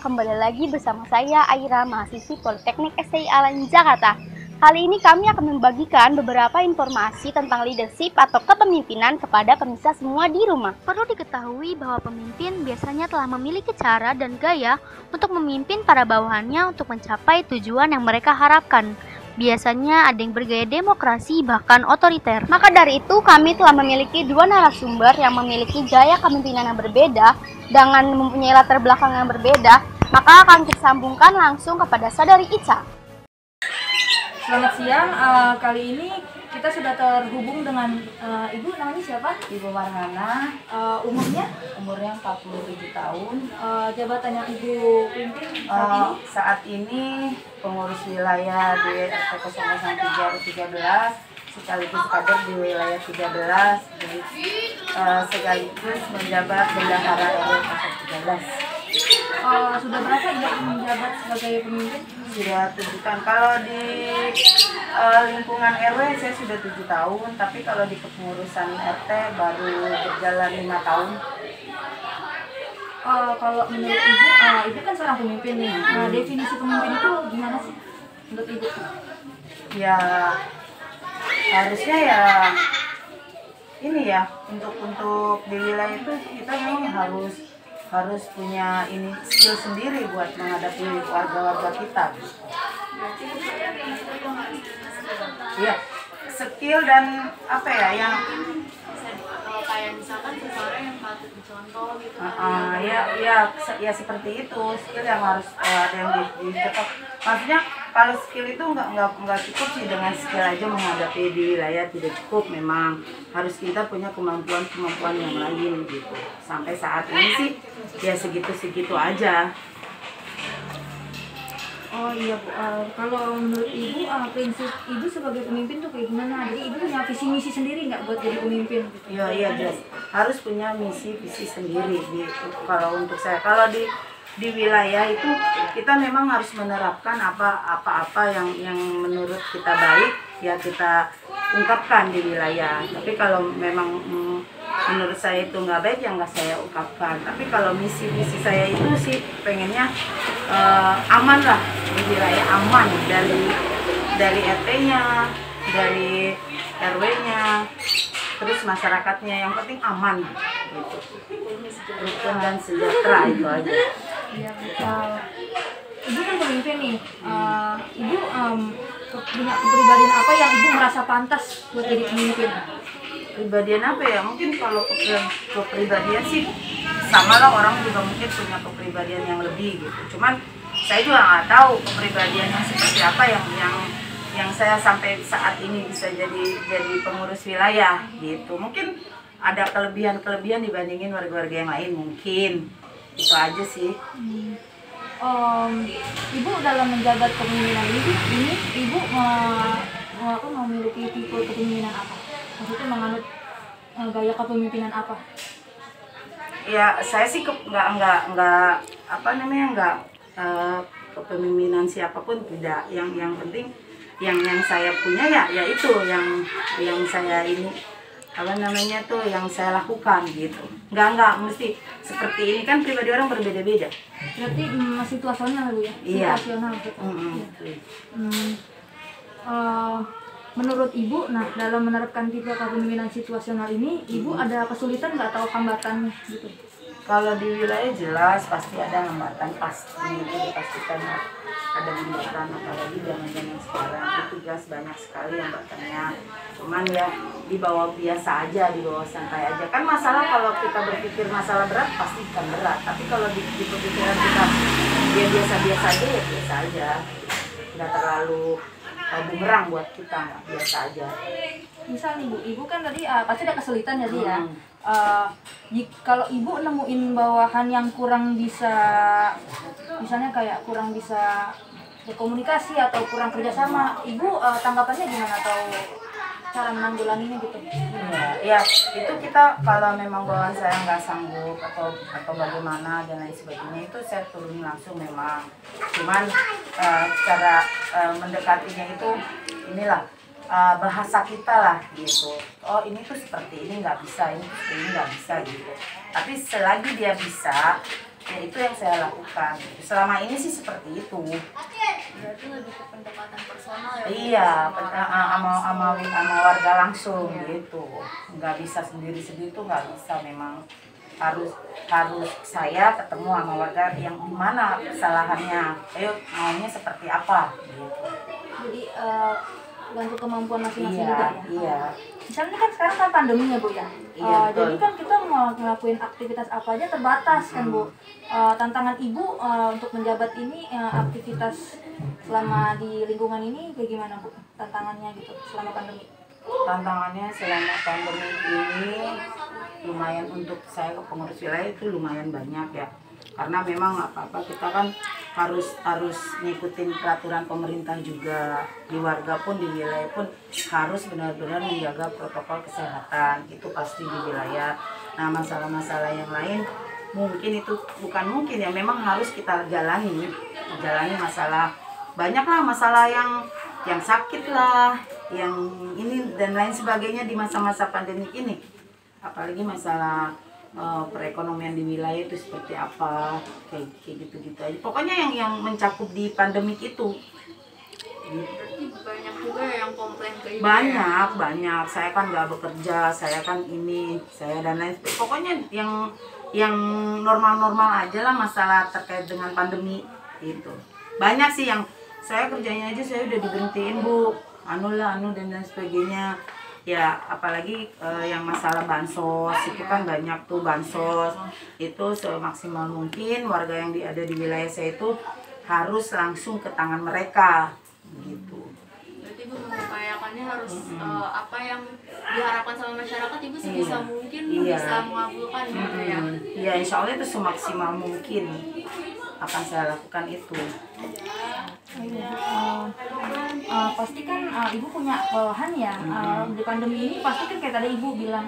kembali lagi bersama saya Aira, mahasiswi Politeknik STI Al-Ain Jakarta. Kali ini kami akan membagikan beberapa informasi tentang leadership atau kepemimpinan kepada pemirsa semua di rumah. Perlu diketahui bahwa pemimpin biasanya telah memiliki cara dan gaya untuk memimpin para bawahannya untuk mencapai tujuan yang mereka harapkan. Biasanya ada yang bergaya demokrasi bahkan otoriter. Maka dari itu kami telah memiliki dua narasumber yang memiliki gaya kepemimpinan yang berbeda dengan mempunyai latar belakang yang berbeda. Maka akan kita sambungkan langsung kepada Saudari Ica. Selamat siang, kali ini kita sudah terhubung dengan Ibu, namanya siapa? Ibu Marhana, Umurnya 47 tahun. Jabatan yang Ibu pimpin Saat ini pengurus wilayah di RT 003 13, sekaligus kader di wilayah 13, jadi sekaligus menjabat bendahara RW 013. Sudah berapa Ibu menjabat sebagai pemimpin? Sudah 7 tahun. Kalau di lingkungan RW saya sudah 7 tahun, tapi kalau di kepengurusan RT baru berjalan 5 tahun. Kalau menurut Ibu, Ibu kan seorang pemimpin nih. Definisi pemimpin itu gimana sih menurut Ibu? Ya harusnya ya ini ya, untuk di wilayah itu kita memang harus punya ini skill sendiri buat menghadapi warga-warga kita. Ya, skill dan apa ya yang kalau kayak misalkan seseorang yang patut dicontoh gitu ya seperti itu, skill yang harus ada yang dicetak. Maksudnya kalau skill itu nggak cukup sih, dengan skill aja menghadapi di wilayah tidak cukup, memang harus kita punya kemampuan yang lain gitu. Sampai saat ini sih ya segitu aja. Oh iya Bu, kalau menurut Ibu, prinsip Ibu sebagai pemimpin tuh kayak gimana? Jadi Ibu punya visi misi sendiri nggak buat jadi pemimpin? Gitu? Iya jelas, harus punya visi sendiri. Kalau untuk saya, kalau di wilayah itu kita memang harus menerapkan apa yang menurut kita baik ya kita ungkapkan di wilayah. Tapi kalau memang menurut saya itu nggak baik ya nggak saya ungkapkan. Tapi kalau misi saya itu sih pengennya aman lah di wilayah, aman dari RT-nya, dari RW-nya, terus masyarakatnya, yang penting aman gitu. Rukun dan sejahtera itu aja. Iya, Ibu kan pemimpin nih. Ibu punya kepribadian apa yang Ibu merasa pantas buat jadi pemimpin? Kepribadian apa ya? Mungkin kalau kepribadian sih sama lah, orang juga mungkin punya kepribadian yang lebih gitu. Cuman saya juga nggak tahu kepribadian yang seperti apa yang saya sampai saat ini bisa jadi pengurus wilayah gitu. Mungkin ada kelebihan dibandingin warga-warga yang lain, mungkin itu aja sih. Ibu dalam menjabat kepemimpinan ini Ibu memiliki tipe kepemimpinan apa? Maksudnya menganut gaya kepemimpinan apa? Ya saya sih nggak kepemimpinan siapapun tidak. Yang penting yang saya punya ya itu yang saya ini yang saya lakukan gitu. Nggak mesti seperti ini, kan pribadi orang berbeda-beda. Berarti situasional Bu ya? Iya. Situasional gitu. Menurut Ibu, dalam menerapkan tipe kepemimpinan situasional ini, Ibu ada kesulitan nggak atau hambatan gitu? Kalau di wilayah jelas pasti ada hambatan, pasti dipastikan ada hambatan, apalagi zaman sekarang itu jelas banyak sekali hambatannya. Cuman ya dibawa biasa aja, dibawa santai aja. Kan masalah kalau kita berpikir masalah berat pasti kan berat, tapi kalau di pikiran kita dia biasa-biasa aja ya biasa aja, nggak terlalu bumerang buat kita, biasa aja. Misal nih Bu, Ibu kan tadi pasti ada kesulitan jadi ya. Kalau Ibu nemuin bawahan yang kurang bisa, misalnya kayak kurang bisa berkomunikasi atau kurang kerjasama, Ibu tanggapannya gimana atau cara menanggulanginya gitu? Ya itu kita kalau memang bawahan saya nggak sanggup atau bagaimana dan lain sebagainya, itu saya turun langsung memang. Cuman cara mendekatinya itu inilah bahasa kita lah gitu. Oh ini tuh seperti ini nggak bisa, ini seperti ini nggak bisa gitu. Tapi selagi dia bisa Ya itu yang saya lakukan. Selama ini sih seperti itu. Berarti lebih ke pendekatan personal ya? Iya, sama warga langsung gitu. Nggak bisa sendiri-sendiri tuh nggak bisa, memang harus saya ketemu sama warga yang mana kesalahannya, ayo maunya seperti apa gitu. Jadi bantu kemampuan masing-masing Iya, juga ya. iya. Misalnya kan sekarang kan pandemi ya Bu ya. Iya, betul. Jadi kan kita mau ngelakuin aktivitas apa aja terbatas kan Bu. Tantangan Ibu untuk menjabat ini aktivitas selama di lingkungan ini kayak gimana Bu? Tantangannya gitu selama pandemi. Tantangannya selama pandemi ini lumayan, untuk saya pengurus wilayah itu lumayan banyak ya, karena memang apa-apa kita kan harus ngikutin peraturan pemerintah juga. Di warga pun, di wilayah pun harus benar-benar menjaga protokol kesehatan, itu pasti di wilayah. Nah, masalah-masalah yang lain mungkin itu bukan mungkin ya, memang harus kita jalani masalah, banyaklah masalah yang sakit lah, yang ini dan lain sebagainya di masa-masa pandemi ini. Apalagi masalah perekonomian di wilayah itu seperti apa, kayak gitu-gitu aja. Pokoknya yang mencakup di pandemik itu. Berarti banyak juga yang komplain ke Ibu. Banyak. Saya kan nggak bekerja, saya kan ini, saya dan lain sebagainya. Pokoknya yang normal-normal aja lah masalah terkait dengan pandemi itu. Banyak sih yang saya kerjanya aja saya udah diberhentiin Bu, anu dan lain sebagainya. Ya apalagi yang masalah bansos itu kan banyak tuh, bansos itu semaksimal mungkin warga yang ada di wilayah saya itu harus langsung ke tangan mereka gitu. Berarti Ibu mengupayakannya harus apa yang diharapkan sama masyarakat Ibu sebisa mungkin bisa mengabulkan gitu ya. Iya, insya Allah itu semaksimal mungkin akan saya lakukan itu. Pasti kan Ibu punya bawahan ya. Di pandemi ini pasti kan kayak tadi Ibu bilang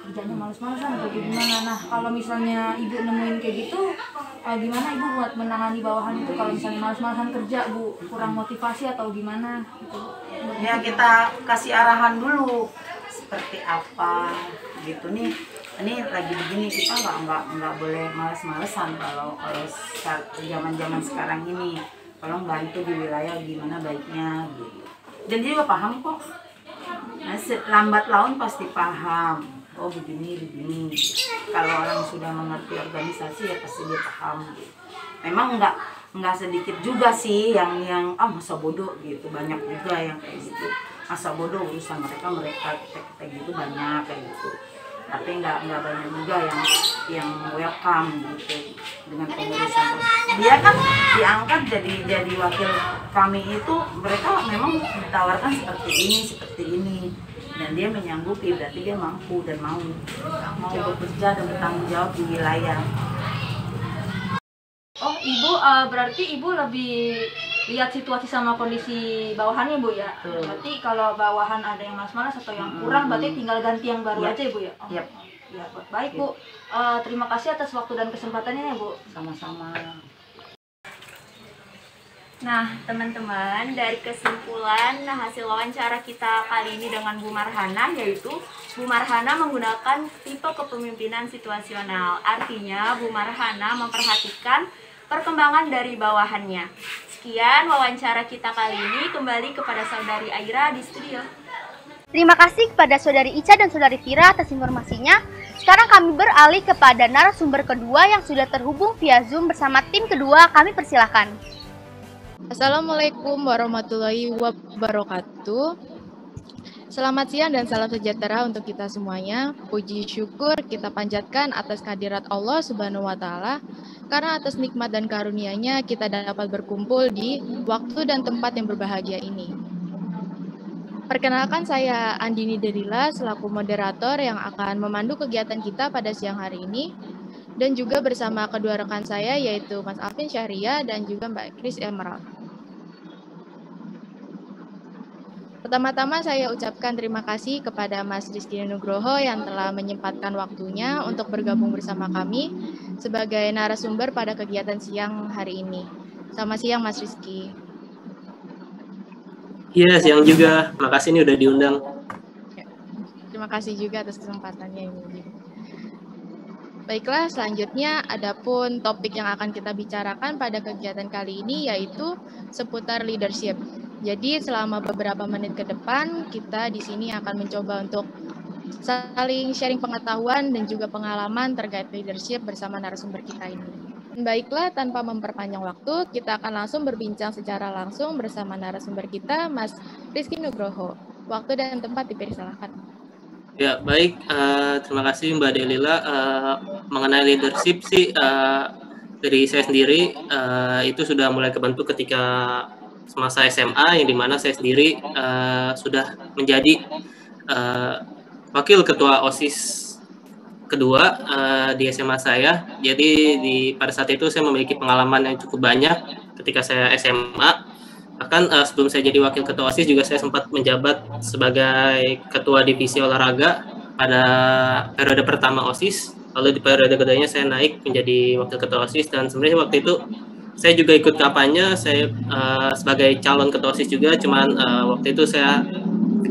kerjanya males-malesan atau gimana. Nah kalau misalnya Ibu nemuin kayak gitu, gimana Ibu buat menangani bawahan itu kalau misalnya males-malesan kerja Bu, kurang motivasi atau gimana gitu? Ya kita kasih arahan dulu seperti apa gitu nih. Ini lagi begini, kita nggak boleh males-malesan kalau zaman sekarang ini. Tolong bantu di wilayah gimana baiknya gitu. Dan dia juga paham kok. Nah, lambat laun pasti paham. Oh begini. Kalau orang sudah mengerti organisasi ya pasti dia paham. Gitu. Memang nggak sedikit juga sih yang masa bodoh gitu. Banyak juga yang kayak gitu. Masa bodoh urusan mereka kita gitu banyak kayak gitu. Tapi nggak banyak juga yang welcome gitu dengan pengurusan. Dia kan diangkat jadi wakil kami itu, mereka memang ditawarkan seperti ini dan dia menyanggupi, berarti dia mampu dan mau bekerja dan bertanggung jawab di wilayah. Oh Ibu, berarti Ibu lebih lihat situasi sama kondisi bawahannya Bu ya. Berarti kalau bawahan ada yang malas-malas atau yang kurang, berarti tinggal ganti yang baru aja Bu ya. Yep. Ya, baik Bu. Terima kasih atas waktu dan kesempatannya ya Bu. Sama-sama. Nah, teman-teman, dari kesimpulan hasil wawancara kita kali ini dengan Bu Marhana, yaitu Bu Marhana menggunakan tipe kepemimpinan situasional. Artinya, Bu Marhana memperhatikan perkembangan dari bawahannya. Sekian wawancara kita kali ini, kembali kepada Saudari Aira di studio. Terima kasih kepada Saudari Ica dan Saudari Vira atas informasinya. Sekarang kami beralih kepada narasumber kedua yang sudah terhubung via Zoom bersama tim kedua. Kami persilahkan. Assalamualaikum warahmatullahi wabarakatuh. Selamat siang dan salam sejahtera untuk kita semuanya. Puji syukur kita panjatkan atas kehadirat Allah Subhanahu wa Ta'ala, karena atas nikmat dan karunia-Nya kita dapat berkumpul di waktu dan tempat yang berbahagia ini. Perkenalkan, saya Andini Derila selaku moderator yang akan memandu kegiatan kita pada siang hari ini, dan juga bersama kedua rekan saya yaitu Mas Alvin Syahria dan juga Mbak Kris Emerald. Pertama-tama saya ucapkan terima kasih kepada Mas Rizky Nugroho yang telah menyempatkan waktunya untuk bergabung bersama kami sebagai narasumber pada kegiatan siang hari ini. Selamat siang Mas Rizky. Iya, siang juga. Makasih nih udah diundang. Terima kasih juga atas kesempatannya ini. Baiklah, selanjutnya adapun topik yang akan kita bicarakan pada kegiatan kali ini yaitu seputar leadership. Jadi selama beberapa menit ke depan kita di sini akan mencoba untuk saling sharing pengetahuan dan juga pengalaman terkait leadership bersama narasumber kita ini. Baiklah, tanpa memperpanjang waktu, kita akan langsung berbincang secara langsung bersama narasumber kita, Mas Rizky Nugroho. Waktu dan tempat dipersilakan. Ya, baik. Terima kasih Mbak Delila. Mengenai leadership sih, dari saya sendiri itu sudah mulai kebentuk ketika semasa SMA, yang dimana saya sendiri sudah menjadi wakil ketua OSIS kedua di SMA saya. Jadi pada saat itu saya memiliki pengalaman yang cukup banyak ketika saya SMA. Bahkan sebelum saya jadi wakil ketua OSIS juga saya sempat menjabat sebagai ketua divisi olahraga pada periode pertama OSIS. Lalu di periode keduanya saya naik menjadi wakil ketua OSIS, dan sebenarnya waktu itu saya juga ikut kampanye, saya sebagai calon ketua OSIS juga, cuman waktu itu saya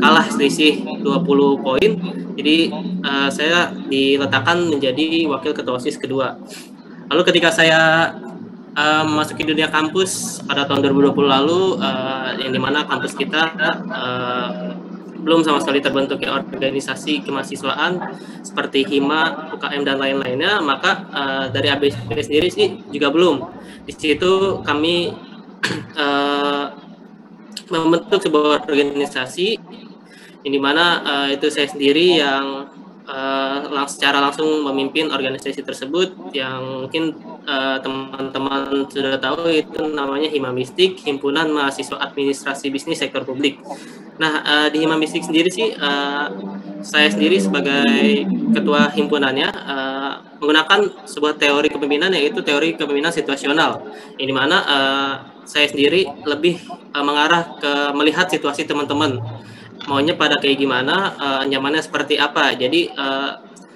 kalah selisih 20 poin. Jadi saya diletakkan menjadi wakil ketua OSIS kedua. Lalu ketika saya memasuki dunia kampus pada tahun 2020 lalu, yang dimana kampus kita belum sama sekali terbentuknya organisasi kemahasiswaan seperti HIMA, UKM, dan lain-lainnya, maka dari ABSP sendiri sih juga belum. Di situ kami membentuk sebuah organisasi, yang dimana itu saya sendiri yang secara langsung memimpin organisasi tersebut, yang mungkin teman-teman sudah tahu itu namanya Himamistik, Himpunan Mahasiswa Administrasi Bisnis Sektor Publik. Nah, di Himamistik sendiri sih saya sendiri sebagai ketua himpunannya menggunakan sebuah teori kepemimpinan, yaitu teori kepemimpinan situasional, yang dimana saya sendiri lebih mengarah ke melihat situasi teman-teman, maunya pada kayak gimana, nyamannya seperti apa. Jadi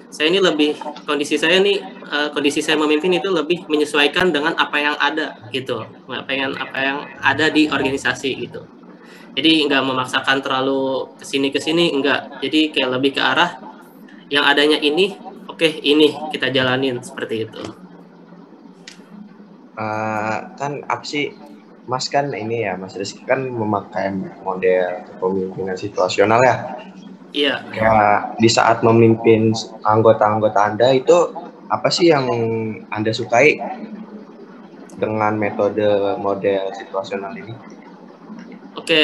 saya ini lebih, kondisi saya memimpin itu lebih menyesuaikan dengan apa yang ada gitu, apa yang ada di organisasi gitu. Jadi nggak memaksakan terlalu kesini enggak. Jadi kayak lebih ke arah yang adanya ini, oke, ini kita jalanin seperti itu. Kan apa sih, Mas kan ini ya, Mas Rizky kan memakai model kepemimpinan situasional ya. Iya. Kayak di saat memimpin anggota-anggota Anda itu apa sih yang Anda sukai dengan metode model situasional ini? Oke,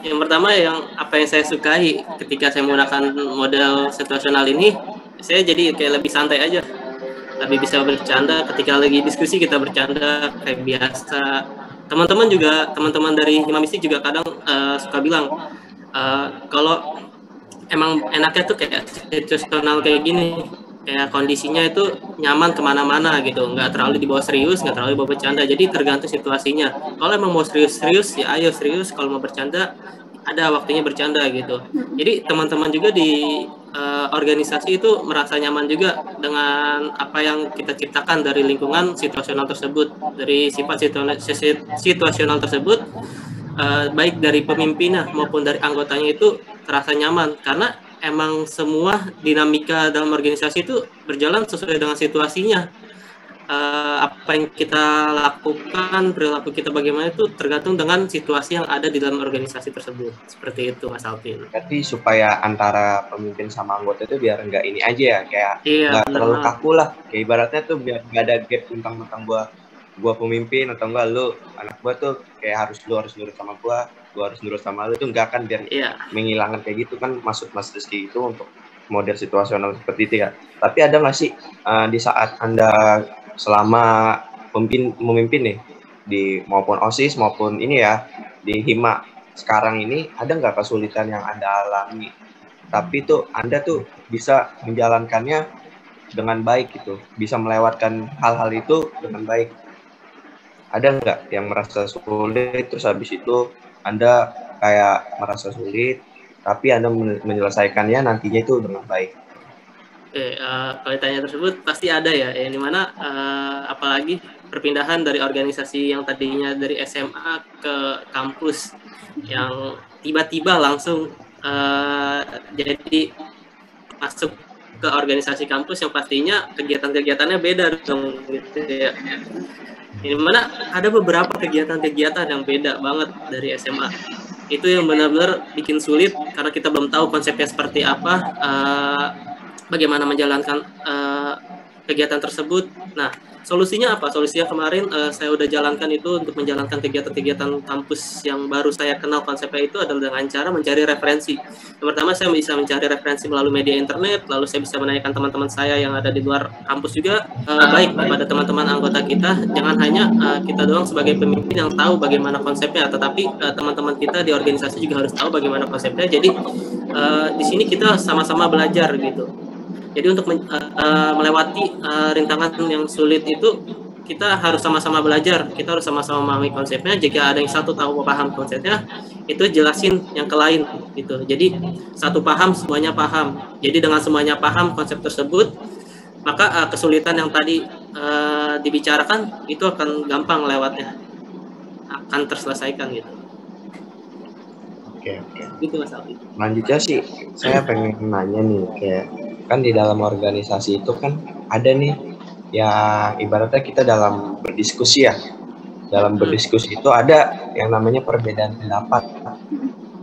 yang pertama apa yang saya sukai ketika saya menggunakan model situasional ini, saya jadi kayak lebih santai aja, lebih bisa bercanda. Ketika lagi diskusi kita bercanda kayak biasa. Teman-teman dari Himamistik juga kadang suka bilang kalau emang enaknya tuh kayak situasional kayak gini, kayak kondisinya itu nyaman kemana-mana gitu, nggak terlalu dibawa serius, nggak terlalu dibawa bercanda. Jadi tergantung situasinya. Kalau emang mau serius ya ayo serius, kalau mau bercanda ada waktunya bercanda gitu. Jadi teman-teman juga di organisasi itu merasa nyaman juga dengan apa yang kita ciptakan dari lingkungan situasional tersebut, dari sifat situasional tersebut, baik dari pemimpinnya maupun dari anggotanya itu terasa nyaman, karena emang semua dinamika dalam organisasi itu berjalan sesuai dengan situasinya. Apa yang kita lakukan, perilaku kita bagaimana itu tergantung dengan situasi yang ada di dalam organisasi tersebut. Seperti itu, Mas Alvin. Berarti supaya antara pemimpin sama anggota itu biar nggak ini aja ya, kayak nggak terlalu kaku lah. Kayak ibaratnya tuh biar nggak ada gap tentang gua pemimpin atau enggak lu anak gua tuh kayak lu harus nurut sama gua harus nurut sama lu, itu enggak kan, biar menghilangkan kayak gitu kan maksud Mas Rizky itu untuk model situasional seperti itu ya. Tapi ada nggak sih di saat Anda selama memimpin nih di maupun OSIS maupun ini ya di HIMA sekarang ini, ada nggak kesulitan yang Anda alami tapi tuh Anda tuh bisa menjalankannya dengan baik gitu, bisa melewatkan hal-hal itu dengan baik? Ada nggak yang merasa sulit terus habis itu Anda kayak merasa sulit tapi Anda menyelesaikannya nantinya itu dengan baik? Kalau ditanya tersebut pasti ada ya, yang dimana apalagi perpindahan dari organisasi yang tadinya dari SMA ke kampus yang tiba-tiba langsung jadi masuk ke organisasi kampus yang pastinya kegiatan-kegiatannya beda dong gitu ya. Ini mana ada beberapa kegiatan-kegiatan yang beda banget dari SMA. Itu yang benar-benar bikin sulit karena kita belum tahu konsepnya seperti apa, bagaimana menjalankan kegiatan tersebut. Nah, solusinya apa? Solusinya kemarin saya udah jalankan itu untuk menjalankan kegiatan-kegiatan kampus yang baru saya kenal konsepnya itu adalah dengan cara mencari referensi. Yang pertama saya bisa mencari referensi melalui media internet, lalu saya bisa menanyakan teman-teman saya yang ada di luar kampus juga, baik kepada teman-teman anggota kita, jangan hanya kita doang sebagai pemimpin yang tahu bagaimana konsepnya, tetapi teman-teman kita di organisasi juga harus tahu bagaimana konsepnya. Jadi di sini kita sama-sama belajar gitu. Jadi untuk melewati rintangan yang sulit itu kita harus sama-sama belajar, kita harus sama-sama memahami konsepnya. Jika ada yang satu tahu paham konsepnya, itu jelasin yang ke lain gitu. Jadi satu paham, semuanya paham. Jadi dengan semuanya paham konsep tersebut, maka kesulitan yang tadi dibicarakan itu akan gampang lewatnya, akan terselesaikan gitu. Oke. Gitu Mas Alfi. Lanjutnya sih, saya pengen nanya nih, kayak kan di dalam organisasi itu kan ada nih ya ibaratnya kita dalam berdiskusi ya. Dalam berdiskusi itu ada yang namanya perbedaan pendapat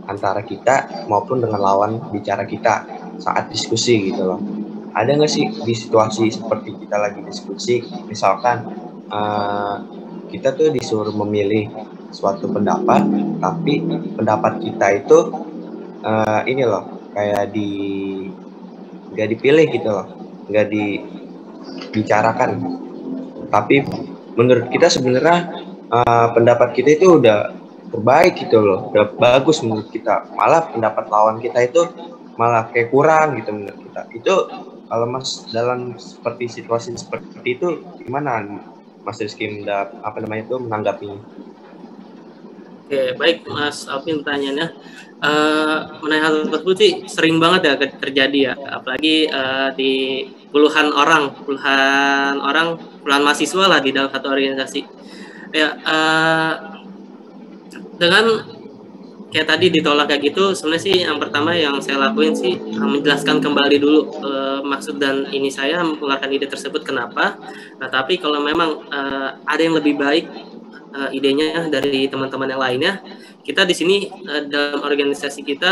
antara kita maupun dengan lawan bicara kita saat diskusi gitu loh. Ada nggak sih di situasi seperti kita lagi diskusi, misalkan kita tuh disuruh memilih suatu pendapat, tapi pendapat kita itu ini loh kayak nggak dipilih gitu loh, nggak dibicarakan. Tapi menurut kita sebenarnya pendapat kita itu udah terbaik gitu loh, udah bagus menurut kita. Malah pendapat lawan kita itu malah kayak kurang gitu menurut kita. Itu kalau Mas dalam seperti situasi seperti itu gimana Mas Rizky menanggapinya? Oke, baik Mas Alvin pertanyaannya. Mengenai hal tersebut sih sering banget ya terjadi ya, apalagi di puluhan mahasiswa lah di dalam satu organisasi. Ya, dengan kayak tadi ditolak kayak gitu, sebenarnya sih yang pertama yang saya lakuin sih menjelaskan kembali dulu maksud dan ini saya mengeluarkan ide tersebut kenapa. Nah, tapi kalau memang ada yang lebih baik idenya dari teman-teman yang lainnya, kita di sini dalam organisasi kita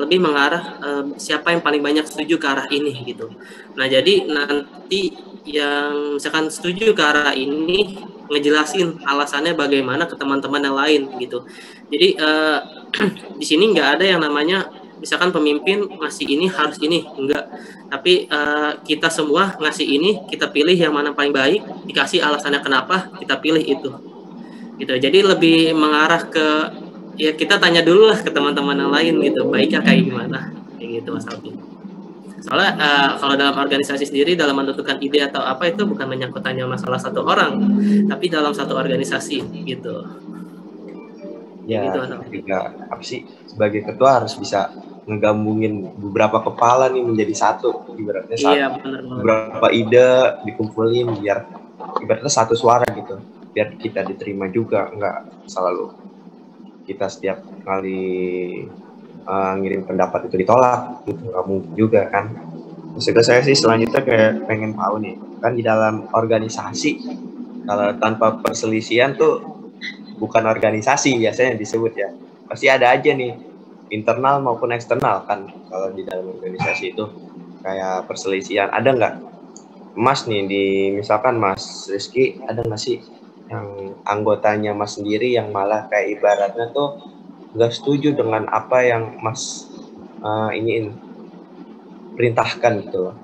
lebih mengarah siapa yang paling banyak setuju ke arah ini gitu. Nah, jadi nanti yang misalkan setuju ke arah ini ngejelasin alasannya bagaimana ke teman-teman yang lain gitu. Jadi di sini nggak ada yang namanya misalkan pemimpin ngasih ini harus ini, enggak. Tapi kita semua ngasih ini, kita pilih yang mana paling baik, dikasih alasannya kenapa, kita pilih itu. Gitu. Jadi lebih mengarah ke ya kita tanya dulu lah ke teman-teman yang lain gitu, baiknya kayak gimana, kayak gitu Mas Alvin. Soalnya kalau dalam organisasi sendiri dalam menentukan ide atau apa itu bukan menyangkut hanya masalah satu orang, tapi dalam satu organisasi gitu. Ya, juga apa sih sebagai ketua harus bisa ngegabungin beberapa kepala nih menjadi satu, ibaratnya satu. Iya, beberapa ide dikumpulin biar ibaratnya satu suara gitu. Biar kita diterima juga, nggak selalu kita setiap kali ngirim pendapat itu ditolak gitu, nggak mungkin juga kan. Maksudnya saya sih selanjutnya kayak pengen tahu nih, kan di dalam organisasi kalau tanpa perselisihan tuh bukan organisasi biasanya disebut ya, pasti ada aja nih internal maupun eksternal kan. Kalau di dalam organisasi itu kayak perselisihan, ada nggak Mas nih misalkan Mas Rizky, ada nggak sih yang anggotanya Mas sendiri yang malah kayak ibaratnya tuh nggak setuju dengan apa yang Mas perintahkan gitu loh.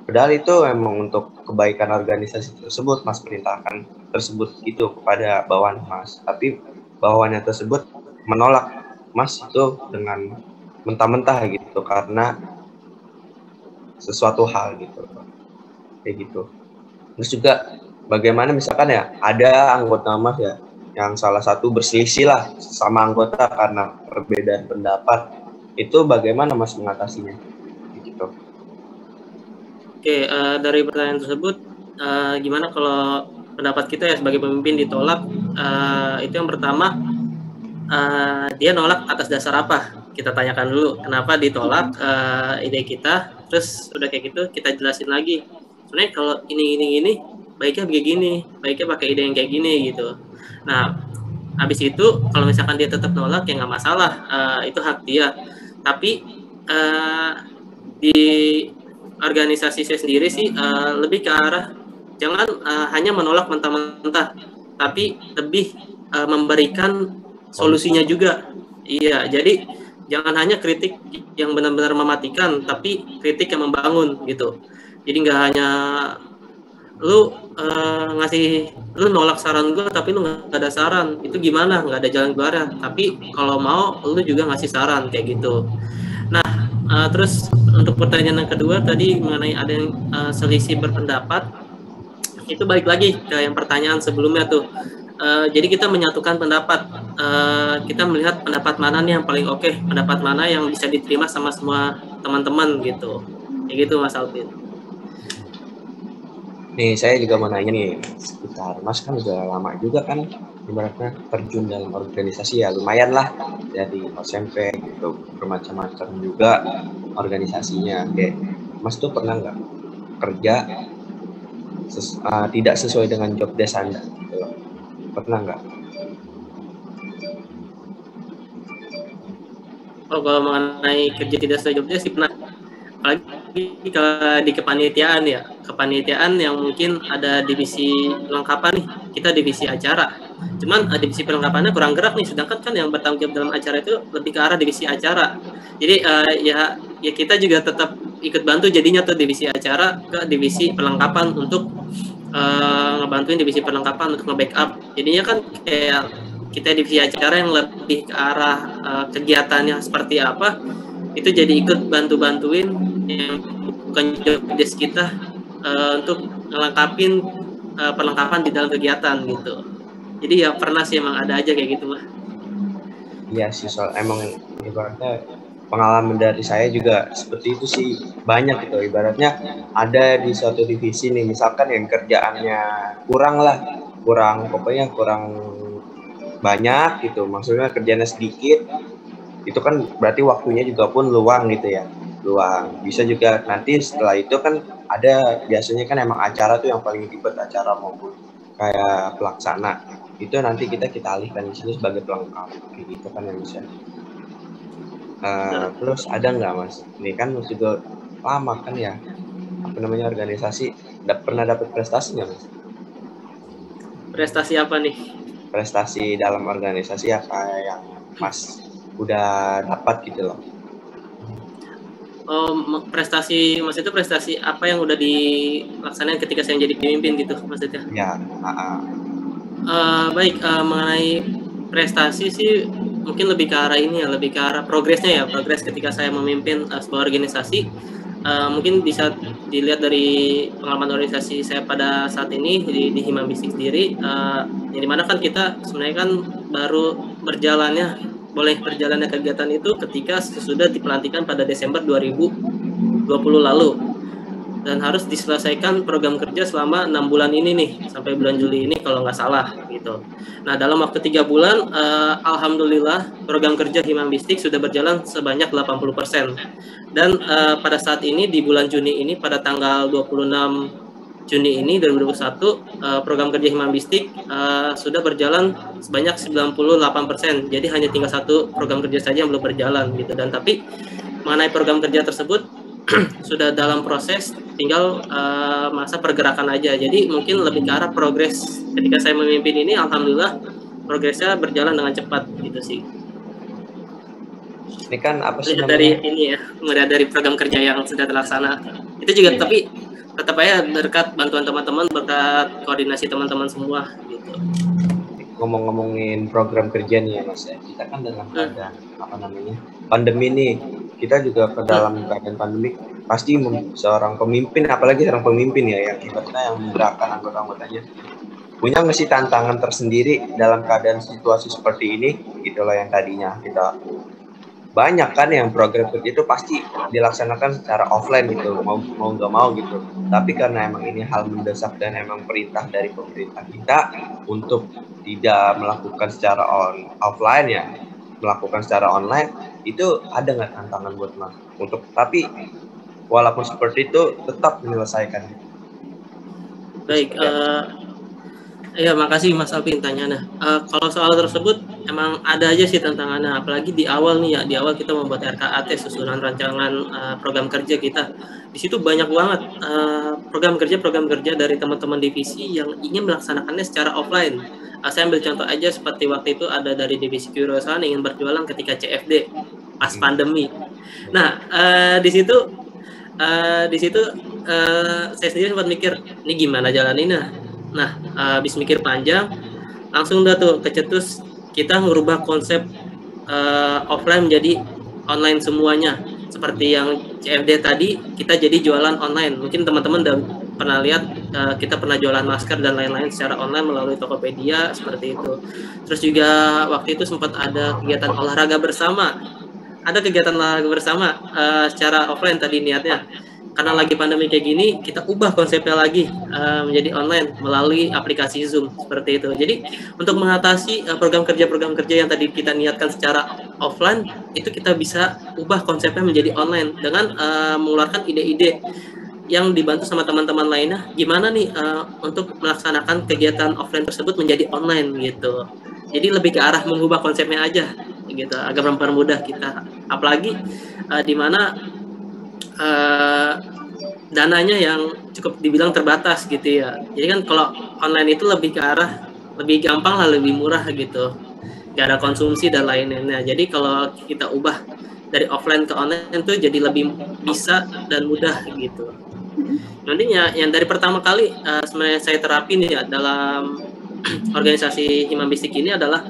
Padahal itu emang untuk kebaikan organisasi tersebut Mas perintahkan tersebut itu kepada bawahan Mas, tapi bawahannya tersebut menolak Mas itu dengan mentah-mentah gitu karena sesuatu hal gitu, kayak gitu. Terus juga bagaimana misalkan ya ada anggota Mas ya yang salah satu berselisih lah sama anggota karena perbedaan pendapat, itu bagaimana Mas mengatasinya gitu? Oke, dari pertanyaan tersebut gimana kalau pendapat kita ya sebagai pemimpin ditolak? Itu yang pertama, dia nolak atas dasar apa? Kita tanyakan dulu kenapa ditolak ide kita. terus udah kayak gitu kita jelasin lagi sebenarnya kalau ini baiknya begini, baiknya pakai ide yang kayak gini gitu. Nah habis itu kalau misalkan dia tetap nolak ya nggak masalah, itu hak dia. Tapi di organisasi saya sendiri sih lebih ke arah jangan hanya menolak mentah-mentah, tapi lebih memberikan solusinya juga. Iya, jadi jangan hanya kritik yang benar-benar mematikan, tapi kritik yang membangun gitu. Jadi nggak hanya lu lu nolak saran gue tapi lu nggak ada saran, itu gimana, nggak ada jalan keluarnya. Tapi kalau mau lu juga ngasih saran kayak gitu. Nah terus untuk pertanyaan yang kedua tadi mengenai ada yang selisih berpendapat, itu balik lagi ke yang pertanyaan sebelumnya tuh. Jadi kita menyatukan pendapat, kita melihat pendapat mana nih yang paling oke, pendapat mana yang bisa diterima sama semua teman-teman gitu. Kayak gitu Mas Alvin. Nih saya juga mau nanya nih, sekitar Mas kan udah lama juga kan ibaratnya terjun dalam organisasi ya, lumayan lah dari SMP gitu, bermacam-macam juga organisasinya. Kayak Mas tuh pernah nggak kerja tidak sesuai dengan job desk Anda gitu loh? Pernah nggak? Oh kalau mengenai kerja tidak sesuai job desk sih pernah. Apalagi di kepanitiaan ya, kepanitiaan yang mungkin ada divisi perlengkapan nih, kita divisi acara. Cuman divisi perlengkapannya kurang gerak nih, sedangkan kan yang bertanggung jawab dalam acara itu lebih ke arah divisi acara. Jadi ya kita juga tetap ikut bantu jadinya tuh divisi acara ke divisi perlengkapan untuk ngebantuin divisi perlengkapan untuk nge-backup. Jadinya kan kayak kita divisi acara yang lebih ke arah kegiatannya seperti apa, itu jadi ikut bantu-bantuin yang bukan job desk kita untuk ngelengkapin perlengkapan di dalam kegiatan gitu. Jadi ya pernah sih emang ada aja kayak gitu mah. Iya sih, soal emang ibaratnya pengalaman dari saya juga seperti itu sih, banyak gitu. Ibaratnya ada di suatu divisi nih, misalkan yang kerjaannya kurang banyak gitu, maksudnya kerjanya sedikit, itu kan berarti waktunya juga pun luang gitu ya, luang. Bisa juga nanti setelah itu kan ada biasanya kan emang acara tuh yang paling ribet, acara maupun kayak pelaksana, itu nanti kita alihkan di sini sebagai pelengkap kayak gitu kan yang bisa. Terus ada nggak Mas? Ini kan Mas juga lama kan ya, apa namanya, organisasi, pernah dapat prestasi nggak Mas? Prestasi apa nih? Prestasi dalam organisasi apa yang Mas udah dapat gitu loh? Prestasi Mas itu prestasi apa yang udah dilaksanakan ketika saya jadi pemimpin gitu maksudnya? Ya. Baik, mengenai prestasi sih mungkin lebih ke arah ini ya, lebih ke arah progresnya ya, progres ketika saya memimpin sebuah organisasi. Mungkin bisa dilihat dari pengalaman organisasi saya pada saat ini di Himam Bistik sendiri, yang dimana kan kita sebenarnya kan baru boleh berjalannya kegiatan itu ketika sesudah dipelantikan pada Desember 2020 lalu, dan harus diselesaikan program kerja selama 6 bulan ini nih, sampai bulan Juli ini kalau nggak salah gitu. Nah dalam waktu 3 bulan alhamdulillah program kerja Himam Bistik sudah berjalan sebanyak 80%. Dan pada saat ini di bulan Juni ini, pada tanggal 26 Juni ini 2021, program kerja Himam Bistik sudah berjalan sebanyak 98%. Jadi hanya tinggal satu program kerja saja yang belum berjalan gitu. Dan tapi mengenai program kerja tersebut sudah dalam proses, tinggal masa pergerakan aja. Jadi mungkin lebih ke arah progres ketika saya memimpin ini, alhamdulillah progresnya berjalan dengan cepat gitu sih. Ini kan apa sih dari ini ya, melihat dari program kerja yang sudah terlaksana. Itu juga tapi tetap aja berkat bantuan teman-teman, berkat koordinasi teman-teman semua gitu. Ngomong-ngomongin program kerja nih ya Mas ya, kita kan dalam keadaan pandemi nih, kita juga ke dalam keadaan pandemi, pasti seorang pemimpin, apalagi seorang pemimpin ya yang ibaratnya yang menggerakkan anggota-anggotanya, punya nggak sih tantangan tersendiri dalam keadaan situasi seperti ini gitu loh, yang tadinya kita banyak kan yang program kerja itu pasti dilaksanakan secara offline gitu, mau nggak mau gitu. Tapi karena emang ini hal mendesak dan emang perintah dari pemerintah kita untuk tidak melakukan secara offline ya, melakukan secara online, itu ada nggak tantangan buat Mas? Tapi walaupun seperti itu tetap menyelesaikan. Baik, ya makasih Mas Alvin tanyanya. Kalau soal tersebut emang ada aja sih tantangannya, apalagi di awal nih ya, di awal kita membuat RKAT susunan rancangan program kerja kita. Di situ banyak banget program kerja dari teman-teman divisi yang ingin melaksanakannya secara offline. Saya ambil contoh aja seperti waktu itu ada dari divisi kewirausahaan ingin berjualan ketika CFD pas pandemi. Nah, di situ saya sendiri sempat mikir, ini gimana jalaninnya? Nah, habis mikir panjang, langsung dah tuh kecetus kita ngerubah konsep offline menjadi online semuanya. Seperti yang CFD tadi, kita jadi jualan online. Mungkin teman-teman udah pernah lihat, kita pernah jualan masker dan lain-lain secara online melalui Tokopedia, seperti itu. Terus juga waktu itu sempat ada kegiatan olahraga bersama. Ada kegiatan olahraga bersama secara offline tadi niatnya. Karena lagi pandemi kayak gini, kita ubah konsepnya lagi menjadi online melalui aplikasi Zoom seperti itu. Jadi untuk mengatasi program kerja yang tadi kita niatkan secara offline, itu kita bisa ubah konsepnya menjadi online dengan mengeluarkan ide-ide yang dibantu sama teman-teman lainnya. Gimana nih untuk melaksanakan kegiatan offline tersebut menjadi online gitu. Jadi lebih ke arah mengubah konsepnya aja gitu, agar mempermudah kita. Apalagi di mana dananya yang cukup dibilang terbatas gitu ya. Jadi kan kalau online itu lebih ke arah lebih gampang lah, lebih murah gitu, gak ada konsumsi dan lain-lainnya. Jadi kalau kita ubah dari offline ke online itu jadi lebih bisa dan mudah gitu. Nantinya yang dari pertama kali sebenarnya saya terapin ya dalam organisasi Hima Bistik ini adalah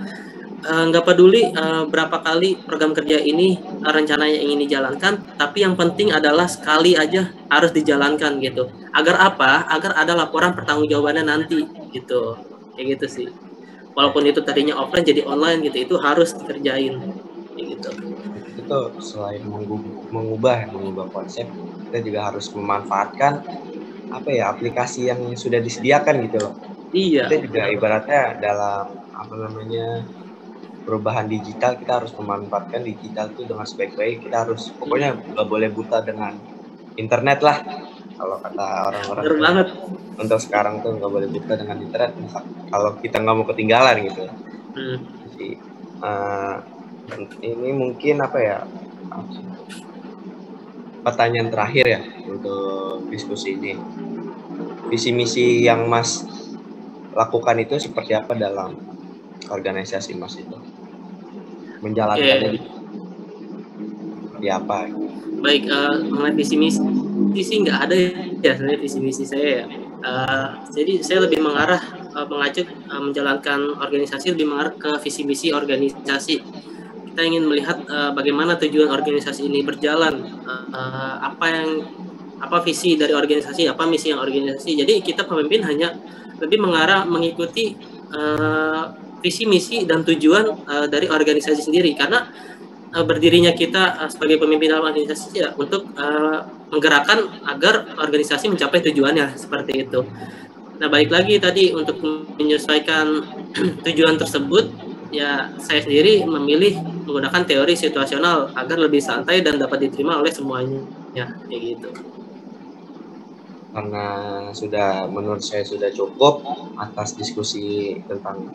nggak peduli berapa kali program kerja ini rencananya ingin dijalankan, tapi yang penting adalah sekali aja harus dijalankan gitu. Agar apa? Agar ada laporan pertanggungjawabannya nanti gitu. Kayak gitu sih. Walaupun itu tadinya offline jadi online gitu, itu harus dikerjain. Kayak gitu. Itu selain mengubah konsep, kita juga harus memanfaatkan aplikasi yang sudah disediakan gitu loh. Iya. Kita juga ibaratnya dalam perubahan digital, kita harus memanfaatkan digital itu dengan sebaik-baik. Kita harus pokoknya nggak boleh buta dengan internet lah, kalau kata orang-orang. Bener banget. Untuk sekarang tuh nggak boleh buta dengan internet, kalau kita nggak mau ketinggalan gitu. Jadi ini mungkin pertanyaan terakhir ya untuk diskusi ini. Visi misi yang Mas lakukan itu seperti apa dalam organisasi Mas itu? Menjalankannya seperti apa? Baik, mengenai visi misi nggak ada ya sebenarnya visi misi saya ya. Jadi saya lebih mengacu menjalankan organisasi lebih mengarah ke visi misi organisasi. Kita ingin melihat bagaimana tujuan organisasi ini berjalan, apa visi dari organisasi, apa misi yang organisasi. Jadi kita pemimpin hanya lebih mengarah mengikuti visi misi dan tujuan dari organisasi sendiri, karena berdirinya kita sebagai pemimpin dalam organisasi ya untuk menggerakkan agar organisasi mencapai tujuannya seperti itu. Nah, balik lagi tadi untuk menyesuaikan tujuan tersebut ya, saya sendiri memilih menggunakan teori situasional agar lebih santai dan dapat diterima oleh semuanya ya, kayak gitu. Karena menurut saya sudah cukup atas diskusi tentang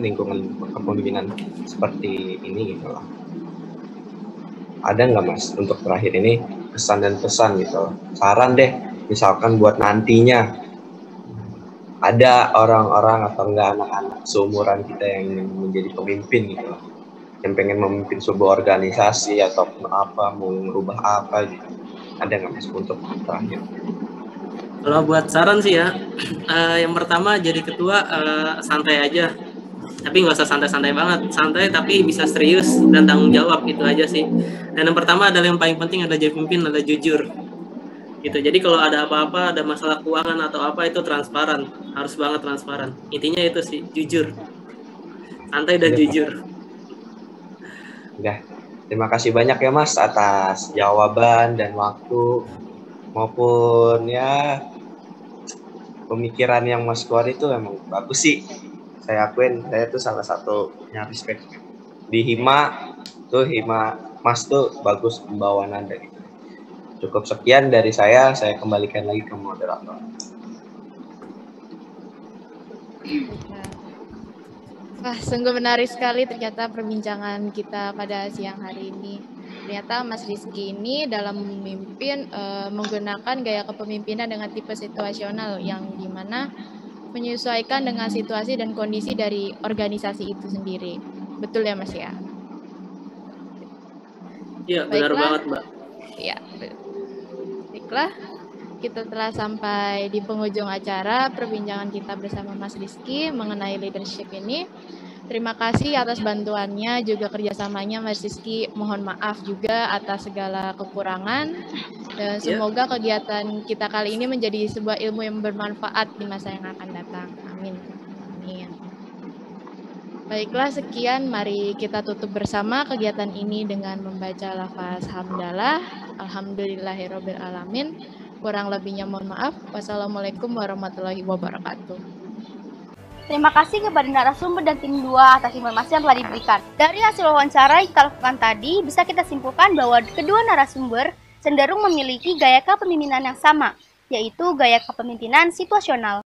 lingkungan kepemimpinan seperti ini gitu loh. Ada nggak Mas untuk terakhir ini kesan dan pesan gitu loh, saran deh misalkan buat nantinya ada orang-orang atau enggak anak-anak seumuran kita yang ingin menjadi pemimpin gitu loh, yang pengen memimpin sebuah organisasi atau mau merubah apa gitu, ada nggak Mas untuk terakhir? Kalau buat saran sih ya, yang pertama jadi ketua santai aja, tapi nggak usah santai-santai banget, santai tapi bisa serius dan tanggung jawab, itu aja sih. Dan yang pertama adalah yang paling penting adalah jadi pemimpin adalah jujur, gitu. Jadi kalau ada apa-apa, ada masalah keuangan atau apa itu transparan, harus banget transparan. Intinya itu sih, jujur, santai dan jujur. Udah, terima kasih banyak ya Mas atas jawaban dan waktu maupun ya pemikiran yang Mas keluar itu emang bagus sih. Saya akuin, saya tuh salah satu yang respect di Hima tuh, Mas tuh bagus pembawaan Anda gitu. Cukup sekian dari saya kembalikan lagi ke moderator. Wah, sungguh menarik sekali ternyata perbincangan kita pada siang hari ini. Ternyata Mas Rizky ini dalam memimpin menggunakan gaya kepemimpinan dengan tipe situasional yang dimana menyesuaikan dengan situasi dan kondisi dari organisasi itu sendiri. Betul ya Mas ya? Iya, benar banget Mbak. Ya, baiklah. Kita telah sampai di penghujung acara perbincangan kita bersama Mas Rizky mengenai leadership ini. Terima kasih atas bantuannya, juga kerjasamanya Mas Rizky. Mohon maaf juga atas segala kekurangan. Dan semoga kegiatan kita kali ini menjadi sebuah ilmu yang bermanfaat di masa yang akan datang. Amin. Amin. Baiklah, sekian. Mari kita tutup bersama kegiatan ini dengan membaca lafaz hamdalah. Alhamdulillahirabbil alamin. Kurang lebihnya mohon maaf. Wassalamualaikum warahmatullahi wabarakatuh. Terima kasih kepada narasumber dan tim 2 atas informasi yang telah diberikan. Dari hasil wawancara yang kita lakukan tadi, bisa kita simpulkan bahwa kedua narasumber cenderung memiliki gaya kepemimpinan yang sama, yaitu gaya kepemimpinan situasional.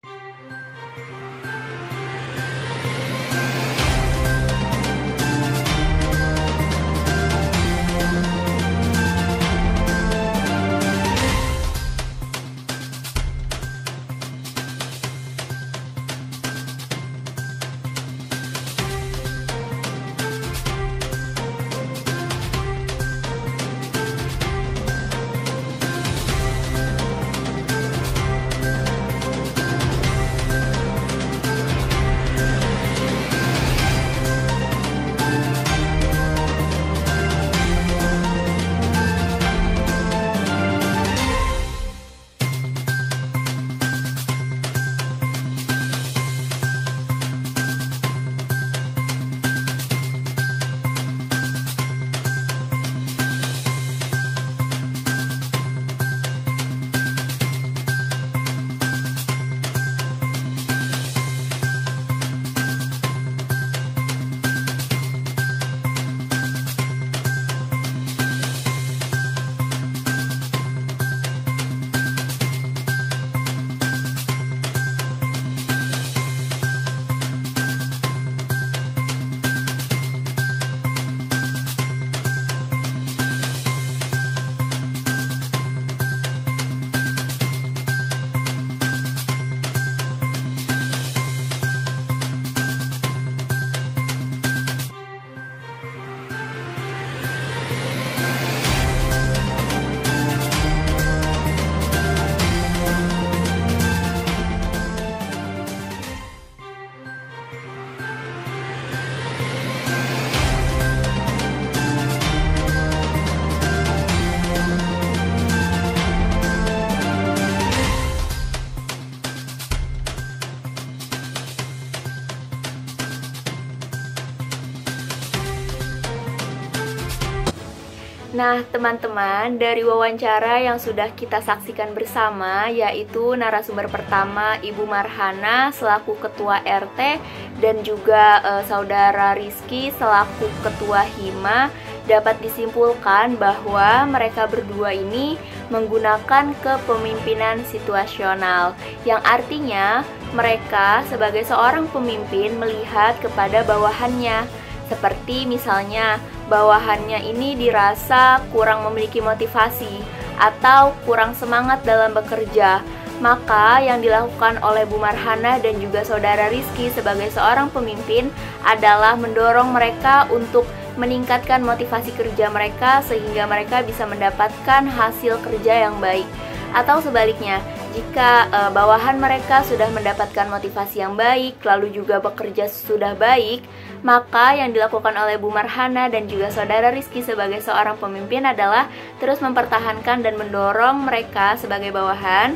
Nah, teman-teman, dari wawancara yang sudah kita saksikan bersama, yaitu narasumber pertama Ibu Marhana selaku Ketua RT dan juga Saudara Rizky selaku Ketua Hima, dapat disimpulkan bahwa mereka berdua ini menggunakan kepemimpinan situasional, yang artinya mereka sebagai seorang pemimpin melihat kepada bawahannya. Seperti misalnya bawahannya ini dirasa kurang memiliki motivasi atau kurang semangat dalam bekerja, maka yang dilakukan oleh Bu Marhana dan juga Saudara Rizky sebagai seorang pemimpin adalah mendorong mereka untuk meningkatkan motivasi kerja mereka sehingga mereka bisa mendapatkan hasil kerja yang baik. Atau sebaliknya, jika bawahan mereka sudah mendapatkan motivasi yang baik, lalu juga bekerja sudah baik, maka yang dilakukan oleh Bu Marhana dan juga Saudara Rizky sebagai seorang pemimpin adalah terus mempertahankan dan mendorong mereka sebagai bawahan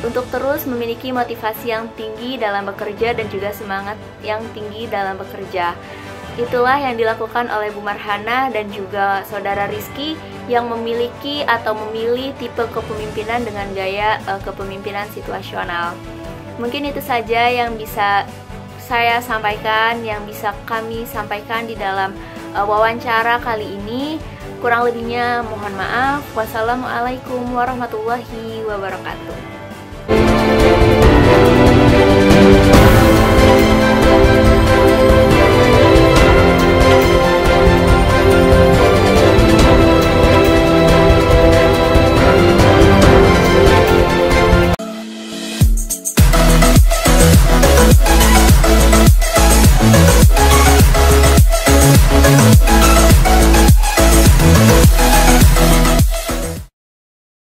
untuk terus memiliki motivasi yang tinggi dalam bekerja dan juga semangat yang tinggi dalam bekerja. Itulah yang dilakukan oleh Bu Marhana dan juga Saudara Rizky yang memiliki atau memilih tipe kepemimpinan dengan gaya kepemimpinan situasional. Mungkin itu saja yang bisa saya sampaikan, yang bisa kami sampaikan di dalam wawancara kali ini. Kurang lebihnya mohon maaf. Wassalamualaikum warahmatullahi wabarakatuh.